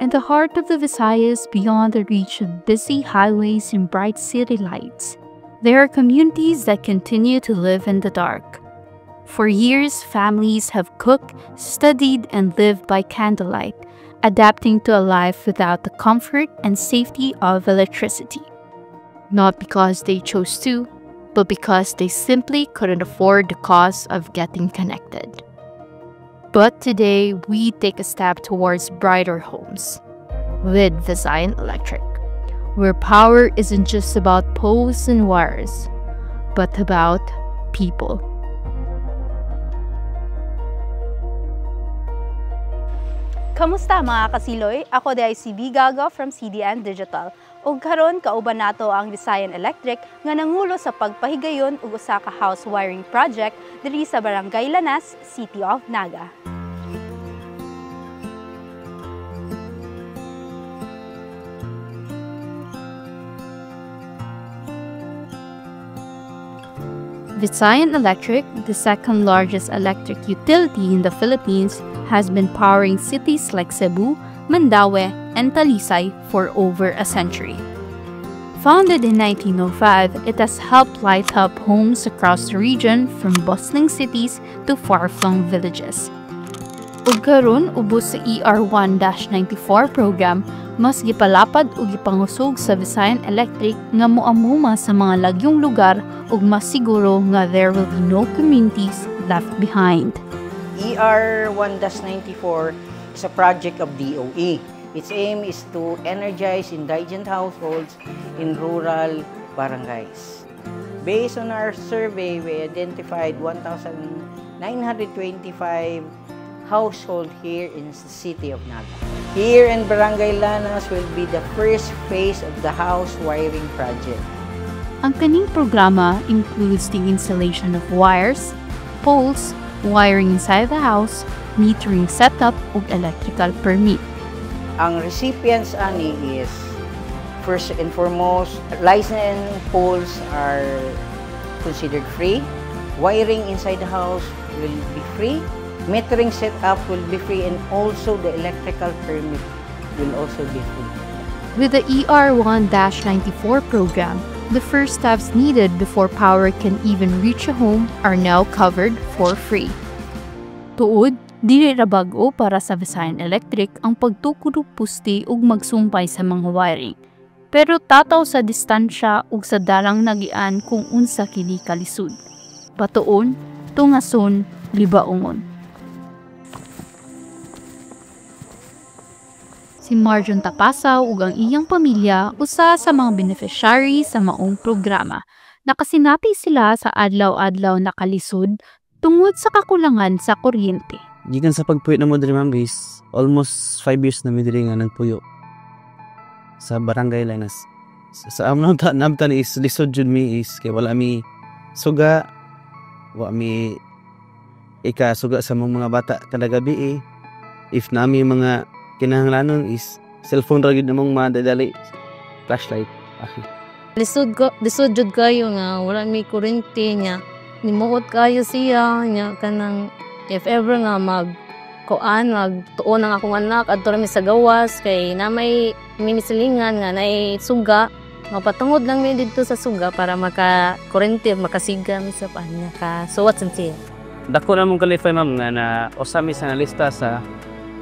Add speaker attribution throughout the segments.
Speaker 1: In the heart of the Visayas, beyond the reach of busy highways and bright city lights, there are communities that continue to live in the dark. For years, families have cooked, studied, and lived by candlelight, adapting to a life without the comfort and safety of electricity. Not because they chose to, but because they simply couldn't afford the cost of getting connected. But today, we take a step towards brighter homes with Visayan Electric, where power isn't just about poles and wires, but about people.
Speaker 2: Kamusta mga kasiloy? Ako ay si V. Gaga from CDN Digital. Ug karon kauban nato ang Visayan Electric nga nangulo sa pagpahigayon og usa ka house wiring project diri sa Barangay Lanas, City of Naga.
Speaker 1: Visayan Electric, the second largest electric utility in the Philippines, has been powering cities like Cebu, Mandaue, and Talisay for over a century. Founded in 1905, it has helped light up homes across the region from bustling cities to far-flung villages. Ug karon ubos sa ER1-94 program, mas gipalapad ug gipangusog sa Visayan Electric nga moamuma sa mga lagyong lugar ug mas siguro nga there will be no communities left behind.
Speaker 3: ER1-94 is a project of DOE. Its aim is to energize indigent households in rural barangays. Based on our survey, we identified 1,925 households here in the city of Naga. Here in Barangay Lanas will be the first phase of the house wiring project.
Speaker 1: Ang kaning programa includes the installation of wires, poles, wiring inside the house, metering setup, ug electrical permit.
Speaker 3: Ang recipients ani is, first and foremost, lights and poles are considered free. Wiring inside the house will be free. Metering setup will be free, and also the electrical permit will also be free.
Speaker 1: With the ER1-94 program, the first steps needed before power can even reach a home are now covered for free. Tuod, dili ra bag-o para sa Visayan Electric ang pagtukod og puste ug magsumpay sa mga wiring. Pero tataw sa distansya ug sa dalang nagian kung unsa kini kalisud. Batuon, tungason, libaongon. Si Marjon Tapasaw ug ang iyang pamilya usa sa mga beneficiary sa maong programa. Nakasinati sila sa adlaw-adlaw na kalisod tungod sa kakulangan sa kuryente.
Speaker 4: Gikan sa pagpuyo na mo diri ma'am is almost 5 years na mi diri nga nagpuyo sa Barangay Lanas. Sa among nabtan is lisod jud mi is kay wala mi suga, wa mi suga sa mga bata kada gabi. If nami mga kinahanglanon is cellphone ra gid namong madadali, flashlight.
Speaker 5: Lisod jud kayo nga wala mi kuryente nya. Nimuot kayo siya nya kanang if ever nga magtuon ang akong anak adto mi sa gawas kay na may minisilingan nga nay suga, mapatungod lang mi didto sa suga para maka kuryente makasiga mi sa panya ka suwat siya.
Speaker 4: Dako na mong kalifay ma'am nga na usa mi sa nalista sa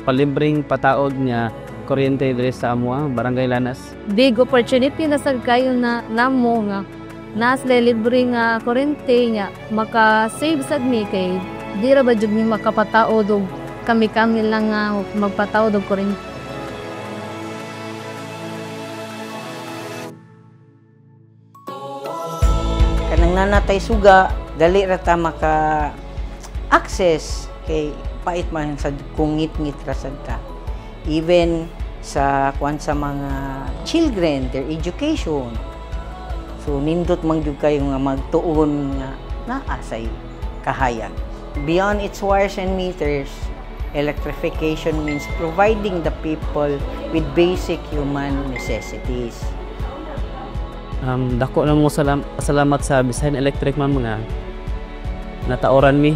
Speaker 4: palibreng pataod niya kuryente diri sa amua Barangay Lanas.
Speaker 5: Big opportunity na sad kayo na namo nga nas libre nga kuryente nya maka-save sad mi kay di ra ba jud mi makapataod og kami lang nga magpataod og kuryente.
Speaker 3: Kanang nanatay suga, dali ra ta maka access kay pait man sa kung ngit-ngit ra sad ta. Even sa kuan sa mga children, their education. So nindot man jud kayo nga magtuon nga naa say kahayag. Beyond its wires and meters, electrification means providing the people with basic human necessities.
Speaker 4: Dako na mo salamat sa Visayan Electric ma'am nga matauran mi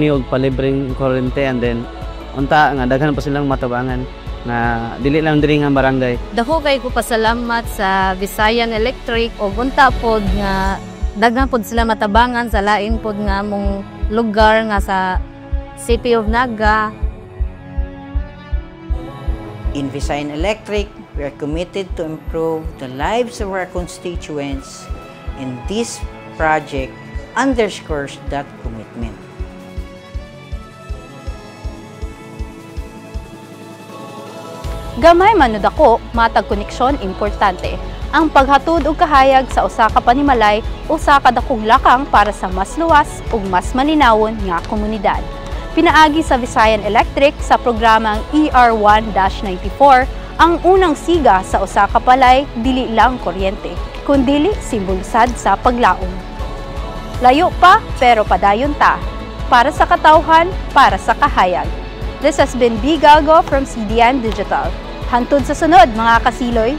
Speaker 4: og palibreng kuryente, and then unta nga daghan pa silang matabangan nga dili lang diri nga barangay.
Speaker 5: Dako kay ko pasalamat sa Visayan Electric o unta pod nga daghan pod sila matabangan sa lain pod nga mong lugar nga sa City of Naga.
Speaker 3: In Visayan Electric, we are committed to improve the lives of our constituents, and this project underscores that commitment.
Speaker 2: Gamay man dako, matag koneksyon importante. Ang paghatod og kahayag sa usa ka panimalay, usa ka dakong lakang para sa mas luwas ug mas malinawon nga komunidad. Pinaagi sa Visayan Electric sa programang ER1-94 ang unang siga sa usa ka palay dili lang kuryente, kundi simbolisad sa paglaom. Layo pa pero padayon ta. Para sa katawhan, para sa kahayag. This has been B. Gago from CDN Digital. Hantod sa sunod mga kasiloy,